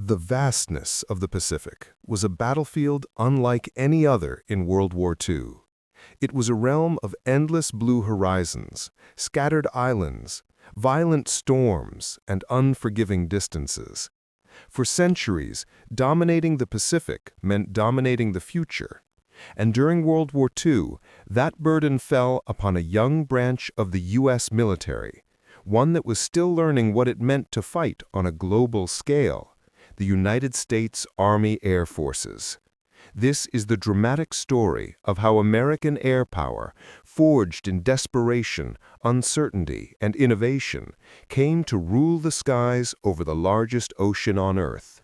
The vastness of the Pacific was a battlefield unlike any other in World War II. It was a realm of endless blue horizons, scattered islands, violent storms, and unforgiving distances. For centuries, dominating the Pacific meant dominating the future. And during World War II, that burden fell upon a young branch of the U.S. military, one that was still learning what it meant to fight on a global scale: the United States Army Air Forces. This is the dramatic story of how American air power, forged in desperation, uncertainty, and innovation, came to rule the skies over the largest ocean on Earth.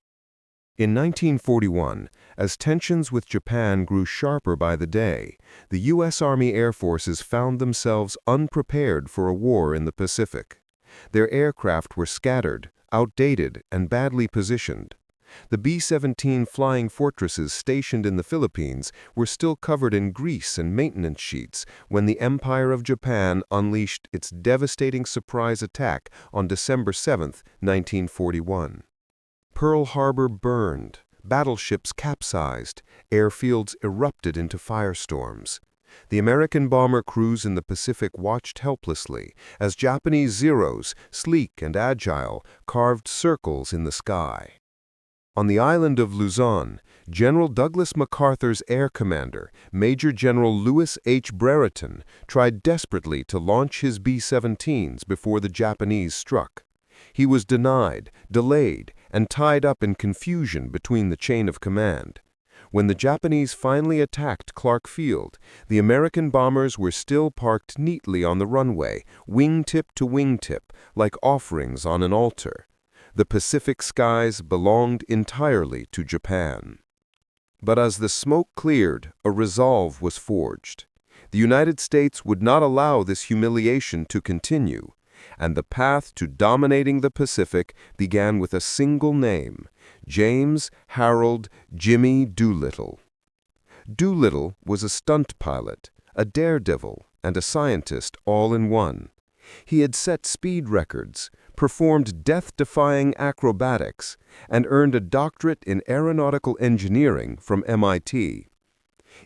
In 1941, as tensions with Japan grew sharper by the day, the U.S. Army Air Forces found themselves unprepared for a war in the Pacific. Their aircraft were scattered, outdated, and badly positioned. The B-29 flying fortresses stationed in the Philippines were still covered in grease and maintenance sheets when the Empire of Japan unleashed its devastating surprise attack on December 7, 1941. Pearl Harbor burned, battleships capsized, airfields erupted into firestorms. The American bomber crews in the Pacific watched helplessly as Japanese Zeros, sleek and agile, carved circles in the sky. On the island of Luzon, General Douglas MacArthur's air commander, Major General Lewis H. Brereton, tried desperately to launch his B-17s before the Japanese struck. He was denied, delayed, and tied up in confusion between the chain of command. When the Japanese finally attacked Clark Field, the American bombers were still parked neatly on the runway, wingtip to wingtip, like offerings on an altar. The Pacific skies belonged entirely to Japan. But as the smoke cleared, a resolve was forged. The United States would not allow this humiliation to continue, and the path to dominating the Pacific began with a single name: James Harold Jimmy Doolittle. Doolittle was a stunt pilot, a daredevil, and a scientist all in one. He had set speed records, performed death-defying acrobatics, and earned a doctorate in aeronautical engineering from MIT.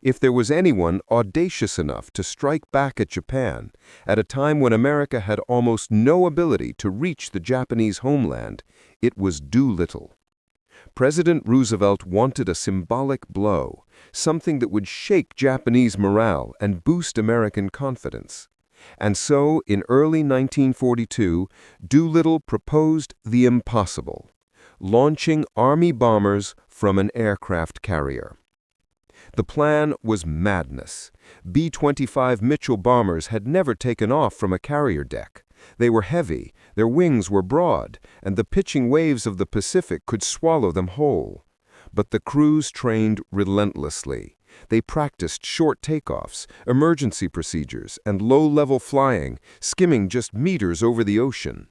If there was anyone audacious enough to strike back at Japan, at a time when America had almost no ability to reach the Japanese homeland, it was Doolittle. President Roosevelt wanted a symbolic blow, something that would shake Japanese morale and boost American confidence. And so, in early 1942, Doolittle proposed the impossible: launching Army bombers from an aircraft carrier. The plan was madness. B-25 Mitchell bombers had never taken off from a carrier deck. They were heavy, their wings were broad, and the pitching waves of the Pacific could swallow them whole. But the crews trained relentlessly. They practiced short takeoffs, emergency procedures, and low-level flying, skimming just meters over the ocean.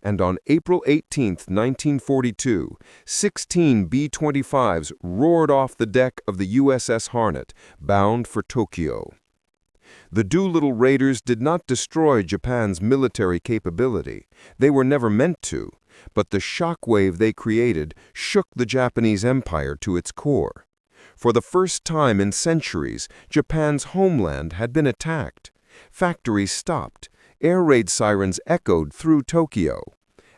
And on April 18, 1942, 16 B-25s roared off the deck of the USS Harnett, bound for Tokyo. The Doolittle Raiders did not destroy Japan's military capability. They were never meant to, but the shockwave they created shook the Japanese Empire to its core. For the first time in centuries, Japan's homeland had been attacked. Factories stopped. Air raid sirens echoed through Tokyo.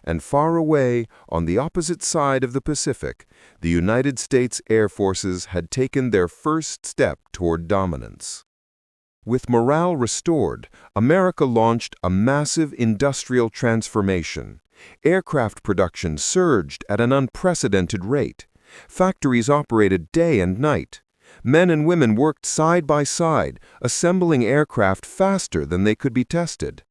And far away, on the opposite side of the Pacific, the United States Air Forces had taken their first step toward dominance. With morale restored, America launched a massive industrial transformation. Aircraft production surged at an unprecedented rate. Factories operated day and night. Men and women worked side by side, assembling aircraft faster than they could be tested.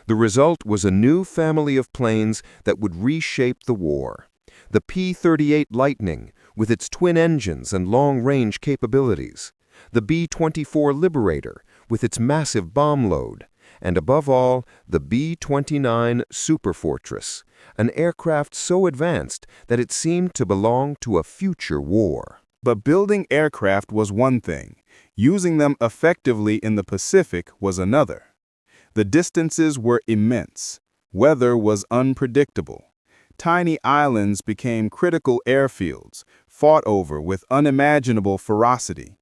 The result was a new family of planes that would reshape the war. The P-38 Lightning, with its twin engines and long-range capabilities. The B-24 Liberator, with its massive bomb load. And above all, the B-29 Superfortress, an aircraft so advanced that it seemed to belong to a future war. But building aircraft was one thing. Using them effectively in the Pacific was another. The distances were immense. Weather was unpredictable. tiny islands became critical airfields, fought over with unimaginable ferocity.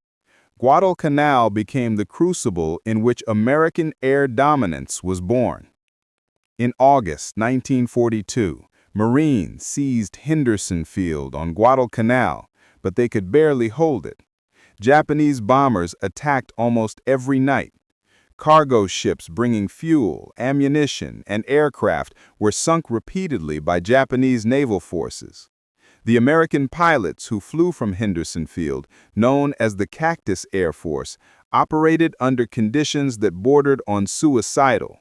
Guadalcanal became the crucible in which American air dominance was born. In August 1942, Marines seized Henderson Field on Guadalcanal, but they could barely hold it. Japanese bombers attacked almost every night. Cargo ships bringing fuel, ammunition, and aircraft were sunk repeatedly by Japanese naval forces. The American pilots who flew from Henderson Field, known as the Cactus Air Force, operated under conditions that bordered on suicidal.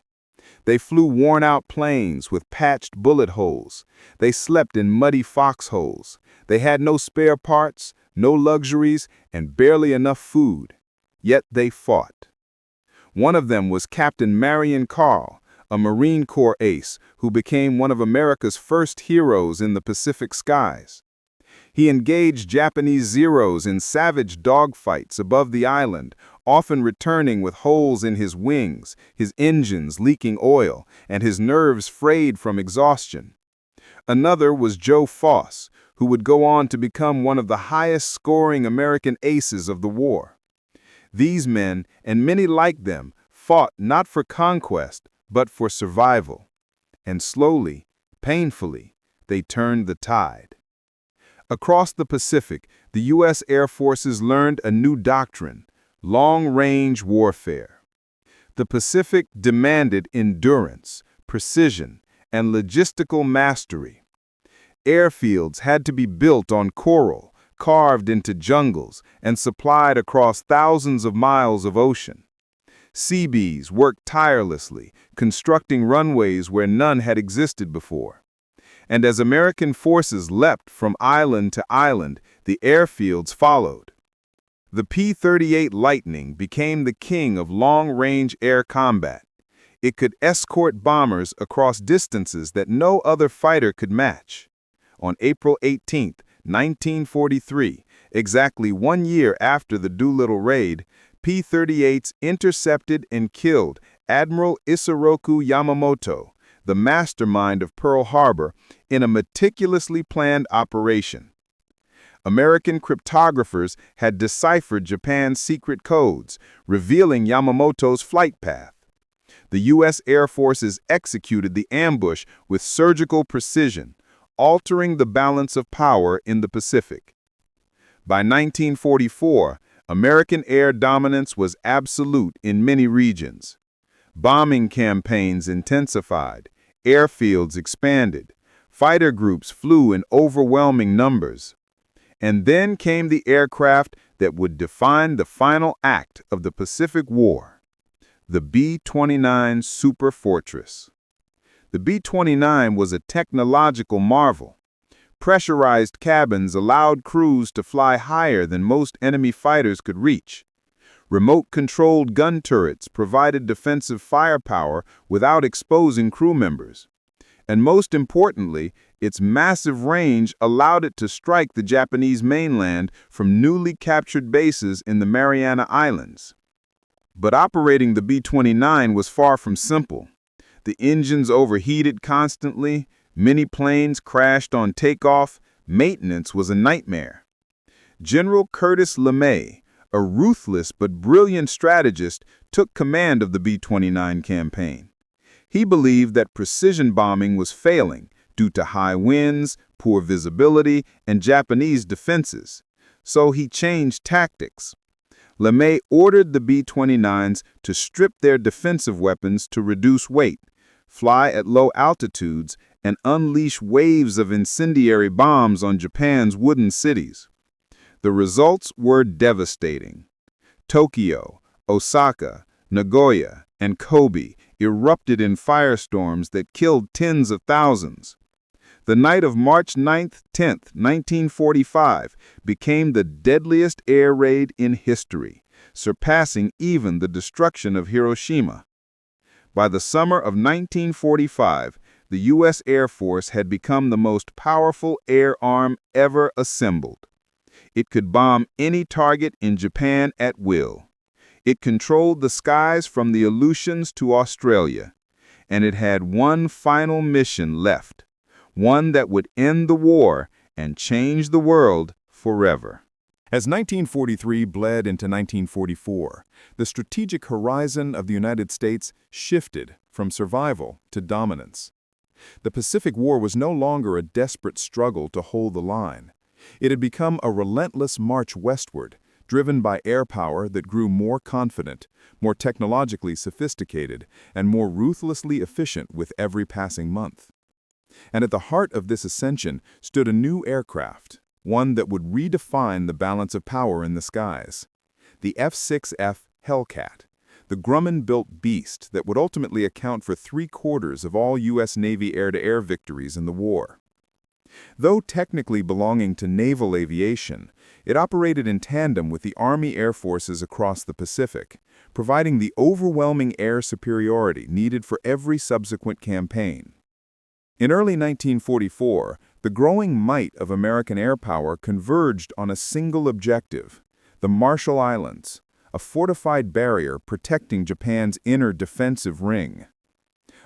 They flew worn-out planes with patched bullet holes. They slept in muddy foxholes. They had no spare parts, no luxuries, and barely enough food. Yet they fought. One of them was Captain Marion Carl, a Marine Corps ace who became one of America's first heroes in the Pacific skies. He engaged Japanese Zeros in savage dogfights above the island, often returning with holes in his wings, his engines leaking oil, and his nerves frayed from exhaustion. Another was Joe Foss, who would go on to become one of the highest-scoring American aces of the war. These men, and many like them, fought not for conquest, but for survival. And slowly, painfully, they turned the tide. Across the Pacific, the U.S. Air Forces learned a new doctrine: long-range warfare. The Pacific demanded endurance, precision, and logistical mastery. Airfields had to be built on coral, carved into jungles, and supplied across thousands of miles of ocean. Seabees worked tirelessly, constructing runways where none had existed before. And as American forces leapt from island to island, the airfields followed. The P-38 Lightning became the king of long-range air combat. It could escort bombers across distances that no other fighter could match. On April 18, 1943, exactly 1 year after the Doolittle raid, P-38s intercepted and killed Admiral Isoroku Yamamoto, the mastermind of Pearl Harbor, in a meticulously planned operation. American cryptographers had deciphered Japan's secret codes, revealing Yamamoto's flight path. The U.S. Air Forces executed the ambush with surgical precision, altering the balance of power in the Pacific. By 1944, American air dominance was absolute in many regions. Bombing campaigns intensified, airfields expanded, fighter groups flew in overwhelming numbers. And then came the aircraft that would define the final act of the Pacific War: the B-29 Superfortress. The B-29 was a technological marvel. Pressurized cabins allowed crews to fly higher than most enemy fighters could reach. Remote-controlled gun turrets provided defensive firepower without exposing crew members. And most importantly, its massive range allowed it to strike the Japanese mainland from newly captured bases in the Mariana Islands. But operating the B-29 was far from simple. The engines overheated constantly, many planes crashed on takeoff, maintenance was a nightmare. General Curtis LeMay, a ruthless but brilliant strategist, took command of the B-29 campaign. He believed that precision bombing was failing due to high winds, poor visibility, and Japanese defenses. So he changed tactics. LeMay ordered the B-29s to strip their defensive weapons to reduce weight, fly at low altitudes, and unleash waves of incendiary bombs on Japan's wooden cities. The results were devastating. Tokyo, Osaka, Nagoya, and Kobe erupted in firestorms that killed tens of thousands. The night of March 9th, 10th, 1945 became the deadliest air raid in history, surpassing even the destruction of Hiroshima. By the summer of 1945, the U.S. Air Force had become the most powerful air arm ever assembled. It could bomb any target in Japan at will. It controlled the skies from the Aleutians to Australia. And it had one final mission left, one that would end the war and change the world forever. As 1943 bled into 1944, the strategic horizon of the United States shifted from survival to dominance. The Pacific War was no longer a desperate struggle to hold the line. It had become a relentless march westward, driven by air power that grew more confident, more technologically sophisticated, and more ruthlessly efficient with every passing month. And at the heart of this ascension stood a new aircraft, one that would redefine the balance of power in the skies. The F-6F Hellcat, the Grumman-built beast that would ultimately account for 3/4 of all U.S. Navy air-to-air victories in the war. Though technically belonging to naval aviation, it operated in tandem with the Army Air Forces across the Pacific, providing the overwhelming air superiority needed for every subsequent campaign. In early 1944, the growing might of American air power converged on a single objective: the Marshall Islands, a fortified barrier protecting Japan's inner defensive ring.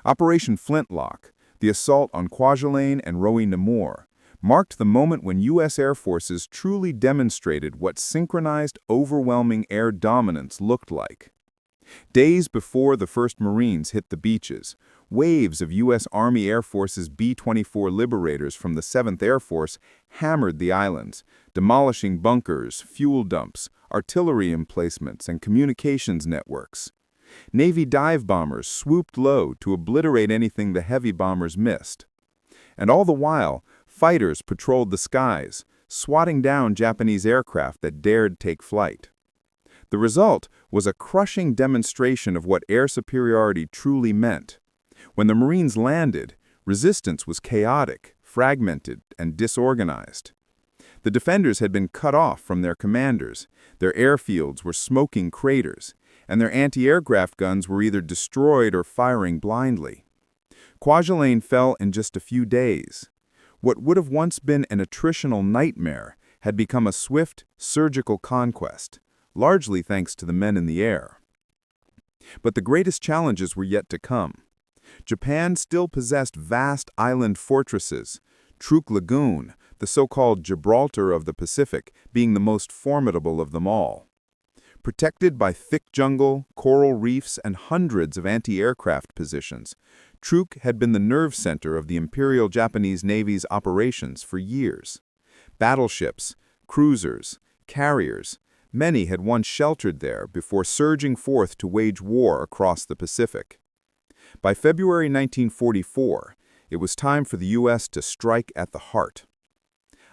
Operation Flintlock, the assault on Kwajalein and Roe Namor, marked the moment when U.S. Air Forces truly demonstrated what synchronized, overwhelming air dominance looked like. Days before the first Marines hit the beaches, waves of U.S. Army Air Force's B-24 Liberators from the 7th Air Force hammered the islands, demolishing bunkers, fuel dumps, artillery emplacements, and communications networks. Navy dive bombers swooped low to obliterate anything the heavy bombers missed. And all the while, fighters patrolled the skies, swatting down Japanese aircraft that dared take flight. The result was a crushing demonstration of what air superiority truly meant. When the Marines landed, resistance was chaotic, fragmented, and disorganized. The defenders had been cut off from their commanders, their airfields were smoking craters, and their anti-aircraft guns were either destroyed or firing blindly. Kwajalein fell in just a few days. What would have once been an attritional nightmare had become a swift, surgical conquest, largely thanks to the men in the air. But the greatest challenges were yet to come. Japan still possessed vast island fortresses, Truk Lagoon, the so-called Gibraltar of the Pacific, being the most formidable of them all. Protected by thick jungle, coral reefs, and hundreds of anti-aircraft positions, Truk had been the nerve center of the Imperial Japanese Navy's operations for years. Battleships, cruisers, carriers, many had once sheltered there before surging forth to wage war across the Pacific. By February 1944, it was time for the U.S. to strike at the heart.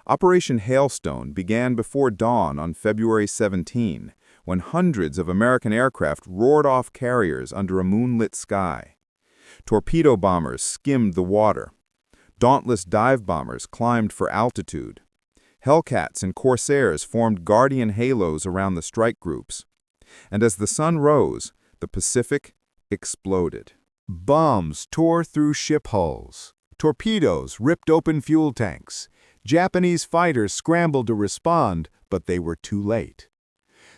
Operation Hailstone began before dawn on February 17, when hundreds of American aircraft roared off carriers under a moonlit sky. Torpedo bombers skimmed the water. Dauntless dive bombers climbed for altitude. Hellcats and Corsairs formed guardian halos around the strike groups. And as the sun rose, the Pacific exploded. Bombs tore through ship hulls. Torpedoes ripped open fuel tanks. Japanese fighters scrambled to respond, but they were too late.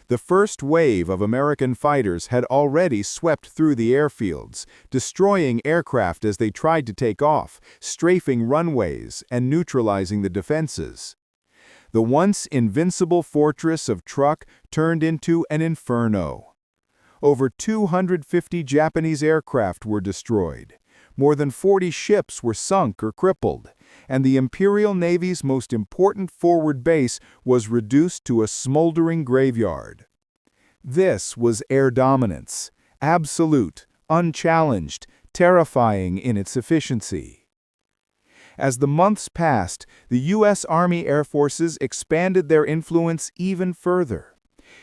The first wave of American fighters had already swept through the airfields, destroying aircraft as they tried to take off, strafing runways, and neutralizing the defenses. The once invincible fortress of Truk turned into an inferno. Over 250 Japanese aircraft were destroyed. More than 40 ships were sunk or crippled, and the Imperial Navy's most important forward base was reduced to a smoldering graveyard. This was air dominance, absolute, unchallenged, terrifying in its efficiency. As the months passed, the U.S. Army Air Forces expanded their influence even further.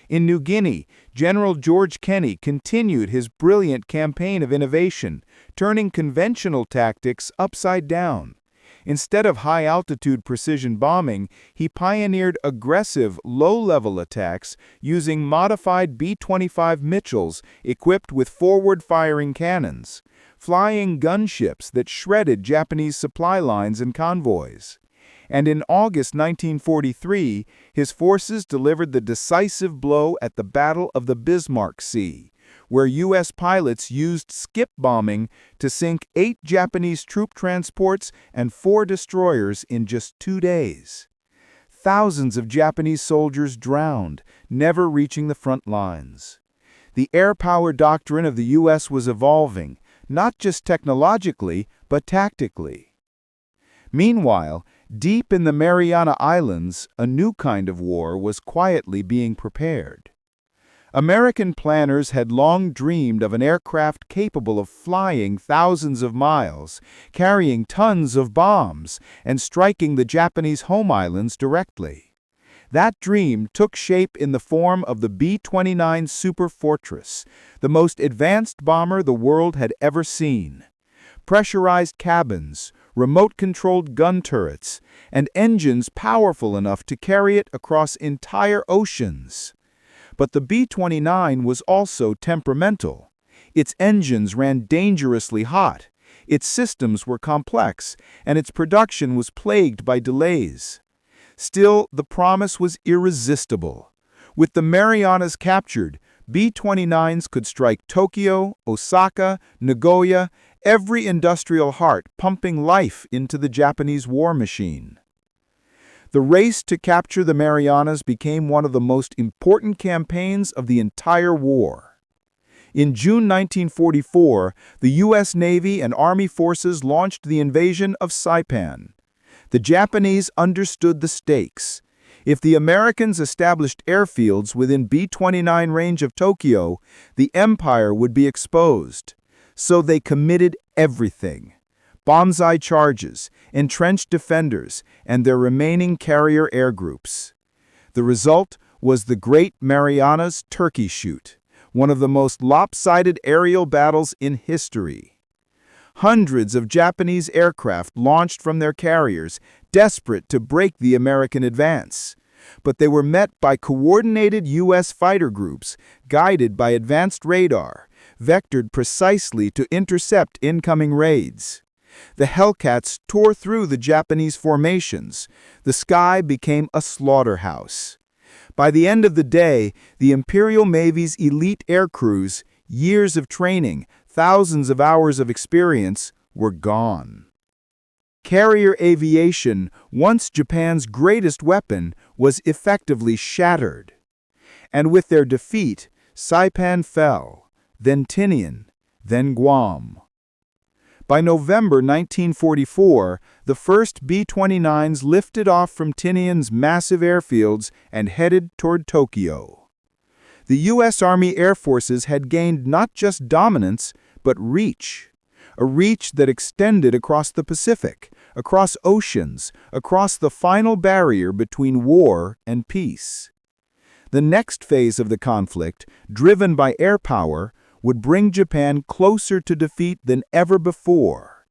In New Guinea, General George Kenney continued his brilliant campaign of innovation, turning conventional tactics upside down. Instead of high-altitude precision bombing, he pioneered aggressive, low-level attacks using modified B-25 Mitchells equipped with forward-firing cannons, flying gunships that shredded Japanese supply lines and convoys. And in August 1943, his forces delivered the decisive blow at the Battle of the Bismarck Sea, where U.S. pilots used skip bombing to sink 8 Japanese troop transports and 4 destroyers in just 2 days. Thousands of Japanese soldiers drowned, never reaching the front lines. The air power doctrine of the U.S. was evolving, not just technologically, but tactically. Meanwhile, deep in the Mariana Islands, a new kind of war was quietly being prepared. American planners had long dreamed of an aircraft capable of flying thousands of miles, carrying tons of bombs, and striking the Japanese home islands directly. That dream took shape in the form of the B-29 Superfortress, the most advanced bomber the world had ever seen. Pressurized cabins, remote-controlled gun turrets, and engines powerful enough to carry it across entire oceans. But the B-29 was also temperamental. Its engines ran dangerously hot, its systems were complex, and its production was plagued by delays. Still, the promise was irresistible. With the Marianas captured, B-29s could strike Tokyo, Osaka, Nagoya, every industrial heart pumping life into the Japanese war machine. The race to capture the Marianas became one of the most important campaigns of the entire war. In June 1944, the U.S. Navy and Army forces launched the invasion of Saipan. The Japanese understood the stakes. If the Americans established airfields within B-29 range of Tokyo, the empire would be exposed. So they committed everything. Banzai charges, entrenched defenders, and their remaining carrier air groups. The result was the Great Marianas Turkey Shoot, one of the most lopsided aerial battles in history. Hundreds of Japanese aircraft launched from their carriers, desperate to break the American advance. But they were met by coordinated U.S. fighter groups, guided by advanced radar, vectored precisely to intercept incoming raids. The Hellcats tore through the Japanese formations. The sky became a slaughterhouse. By the end of the day, the Imperial Navy's elite air crews, years of training, thousands of hours of experience, were gone. Carrier aviation, once Japan's greatest weapon, was effectively shattered. And with their defeat, Saipan fell, then Tinian, then Guam. By November 1944, the first B-29s lifted off from Tinian's massive airfields and headed toward Tokyo. The U.S. Army Air Forces had gained not just dominance, but reach. A reach that extended across the Pacific, across oceans, across the final barrier between war and peace. The next phase of the conflict, driven by air power, would bring Japan closer to defeat than ever before,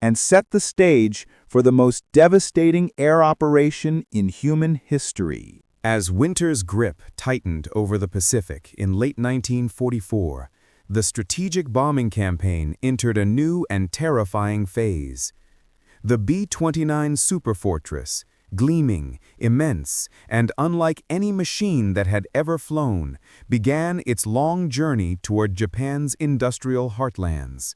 and set the stage for the most devastating air operation in human history. As winter's grip tightened over the Pacific in late 1944, the strategic bombing campaign entered a new and terrifying phase. The B-29 Superfortress, gleaming, immense, and unlike any machine that had ever flown, began its long journey toward Japan's industrial heartlands.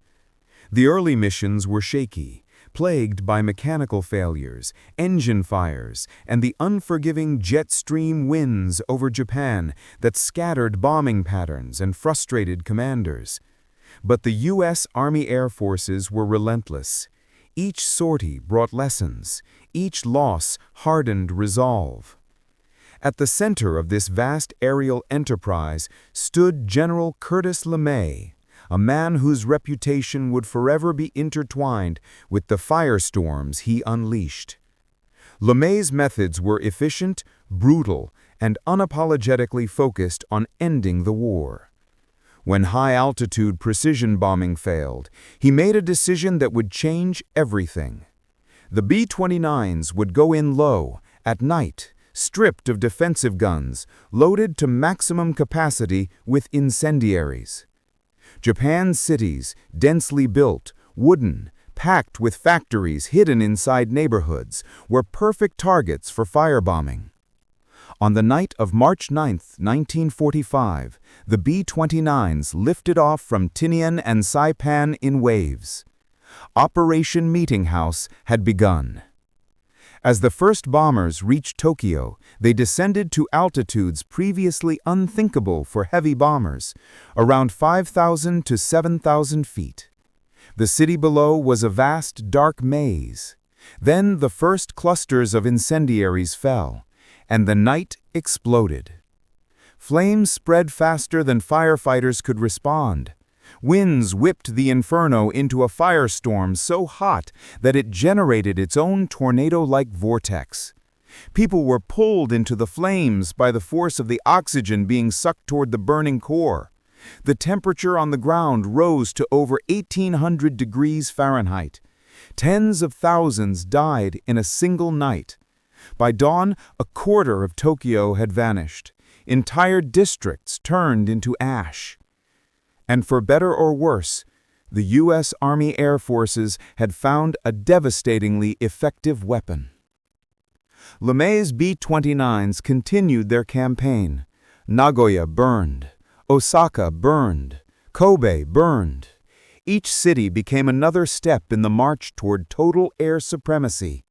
The early missions were shaky, plagued by mechanical failures, engine fires, and the unforgiving jet stream winds over Japan that scattered bombing patterns and frustrated commanders. But the U.S. Army Air Forces were relentless. Each sortie brought lessons. Each loss hardened resolve. At the center of this vast aerial enterprise stood General Curtis LeMay, a man whose reputation would forever be intertwined with the firestorms he unleashed. LeMay's methods were efficient, brutal, and unapologetically focused on ending the war. When high-altitude precision bombing failed, he made a decision that would change everything. The B-29s would go in low, at night, stripped of defensive guns, loaded to maximum capacity with incendiaries. Japan's cities, densely built, wooden, packed with factories hidden inside neighborhoods, were perfect targets for firebombing. On the night of March 9, 1945, the B-29s lifted off from Tinian and Saipan in waves. Operation Meeting House had begun. As the first bombers reached Tokyo, they descended to altitudes previously unthinkable for heavy bombers, around 5,000 to 7,000 feet. The city below was a vast, dark maze. Then the first clusters of incendiaries fell, and the night exploded. Flames spread faster than firefighters could respond. Winds whipped the inferno into a firestorm so hot that it generated its own tornado-like vortex. People were pulled into the flames by the force of the oxygen being sucked toward the burning core. The temperature on the ground rose to over 1,800 degrees Fahrenheit. Tens of thousands died in a single night. By dawn, a quarter of Tokyo had vanished. Entire districts turned into ash. And for better or worse, the U.S. Army Air Forces had found a devastatingly effective weapon. LeMay's B-29s continued their campaign. Nagoya burned. Osaka burned. Kobe burned. Each city became another step in the march toward total air supremacy.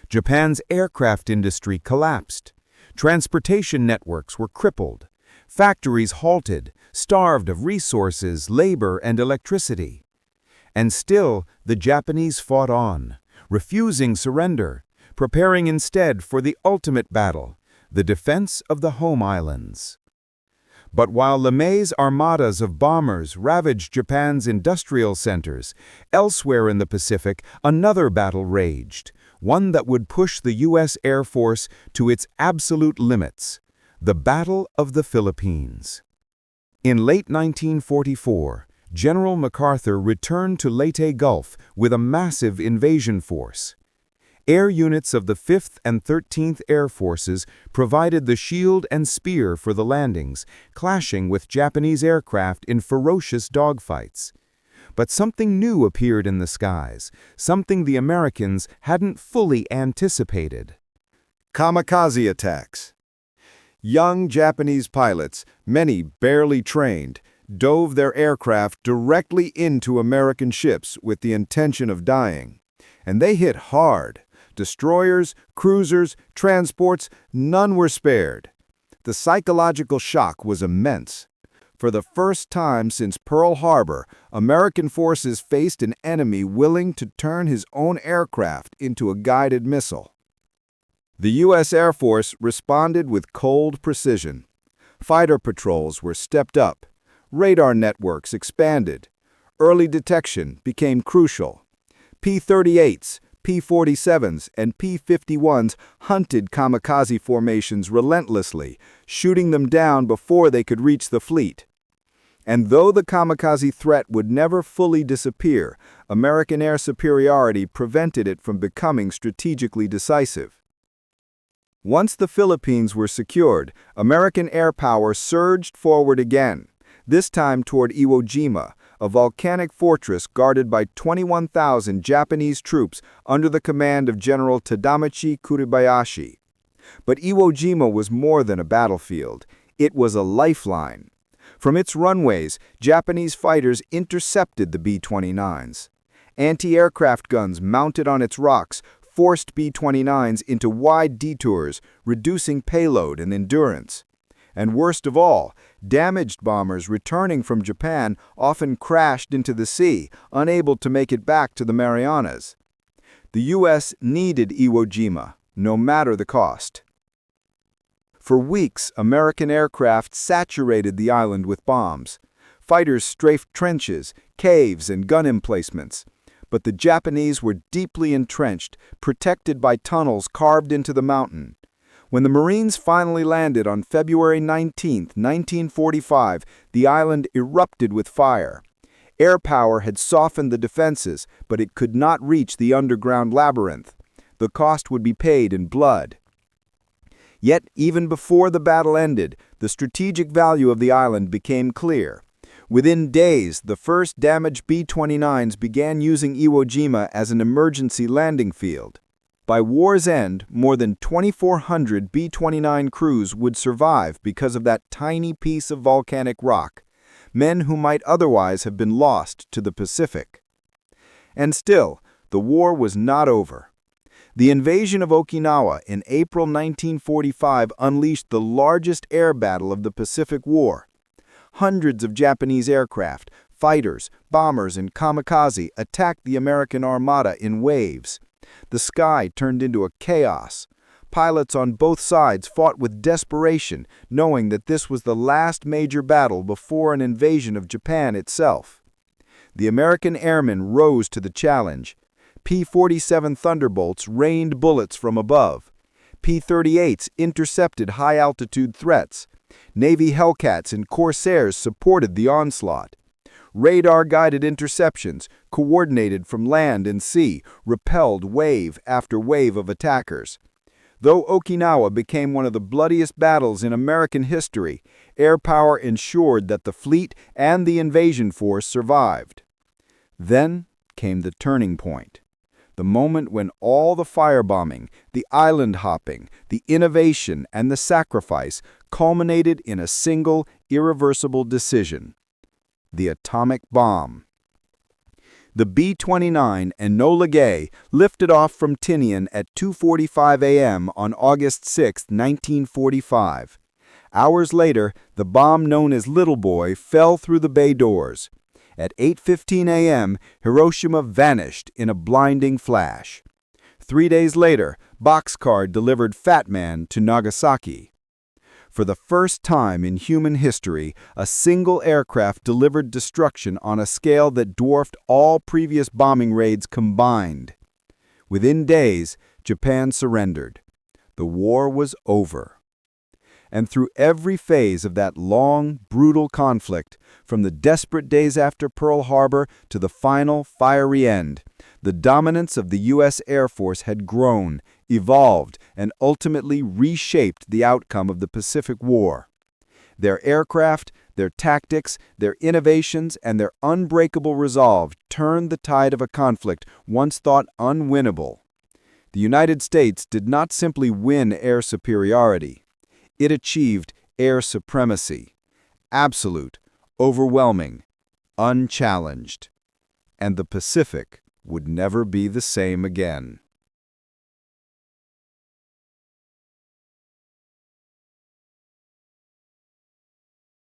Japan's aircraft industry collapsed. Transportation networks were crippled. Factories halted, starved of resources, labor, and electricity. And still, the Japanese fought on, refusing surrender, preparing instead for the ultimate battle, the defense of the home islands. But while LeMay's armadas of bombers ravaged Japan's industrial centers, elsewhere in the Pacific, another battle raged, one that would push the U.S. Air Force to its absolute limits. The Battle of the Philippines. In late 1944, General MacArthur returned to Leyte Gulf with a massive invasion force. Air units of the 5th and 13th Air Forces provided the shield and spear for the landings, clashing with Japanese aircraft in ferocious dogfights. But something new appeared in the skies, something the Americans hadn't fully anticipated. Kamikaze attacks. Young Japanese pilots, many barely trained, dove their aircraft directly into American ships with the intention of dying. And they hit hard. Destroyers, cruisers, transports, none were spared. The psychological shock was immense. For the first time since Pearl Harbor, American forces faced an enemy willing to turn his own aircraft into a guided missile. The U.S. Air Force responded with cold precision. Fighter patrols were stepped up. Radar networks expanded. Early detection became crucial. P-38s, P-47s, and P-51s hunted kamikaze formations relentlessly, shooting them down before they could reach the fleet. And though the kamikaze threat would never fully disappear, American air superiority prevented it from becoming strategically decisive. Once the Philippines were secured, American air power surged forward again, this time toward Iwo Jima, a volcanic fortress guarded by 21,000 Japanese troops under the command of General Tadamichi Kuribayashi. But Iwo Jima was more than a battlefield. It was a lifeline. From its runways, Japanese fighters intercepted the B-29s. Anti-aircraft guns mounted on its rocks forced B-29s into wide detours, reducing payload and endurance. And worst of all, damaged bombers returning from Japan often crashed into the sea, unable to make it back to the Marianas. The U.S. needed Iwo Jima, no matter the cost. For weeks, American aircraft saturated the island with bombs. Fighters strafed trenches, caves, and gun emplacements. But the Japanese were deeply entrenched, protected by tunnels carved into the mountain. When the Marines finally landed on February 19, 1945, the island erupted with fire. Air power had softened the defenses, but it could not reach the underground labyrinth. The cost would be paid in blood. Yet, even before the battle ended, the strategic value of the island became clear. Within days, the first damaged B-29s began using Iwo Jima as an emergency landing field. By war's end, more than 2,400 B-29 crews would survive because of that tiny piece of volcanic rock, men who might otherwise have been lost to the Pacific. And still, the war was not over. The invasion of Okinawa in April 1945 unleashed the largest air battle of the Pacific War. Hundreds of Japanese aircraft, fighters, bombers, and kamikaze attacked the American Armada in waves. The sky turned into a chaos. Pilots on both sides fought with desperation, knowing that this was the last major battle before an invasion of Japan itself. The American airmen rose to the challenge. P-47 Thunderbolts rained bullets from above. P-38s intercepted high-altitude threats. Navy Hellcats and Corsairs supported the onslaught. Radar-guided interceptions, coordinated from land and sea, repelled wave after wave of attackers. Though Okinawa became one of the bloodiest battles in American history, air power ensured that the fleet and the invasion force survived. Then came the turning point. The moment when all the firebombing, the island hopping, the innovation, and the sacrifice culminated in a single, irreversible decision: the atomic bomb. The B-29 Enola Gay lifted off from Tinian at 2:45 a.m. on August 6, 1945. Hours later, the bomb known as Little Boy fell through the bay doors. At 8:15 a.m., Hiroshima vanished in a blinding flash. 3 days later, Boxcar delivered Fat Man to Nagasaki. For the first time in human history, a single aircraft delivered destruction on a scale that dwarfed all previous bombing raids combined. Within days, Japan surrendered. The war was over. And through every phase of that long, brutal conflict, from the desperate days after Pearl Harbor to the final, fiery end, the dominance of the U.S. Air Force had grown, evolved, and ultimately reshaped the outcome of the Pacific War. Their aircraft, their tactics, their innovations, and their unbreakable resolve turned the tide of a conflict once thought unwinnable. The United States did not simply win air superiority. It achieved air supremacy, absolute, overwhelming, unchallenged. And the Pacific would never be the same again.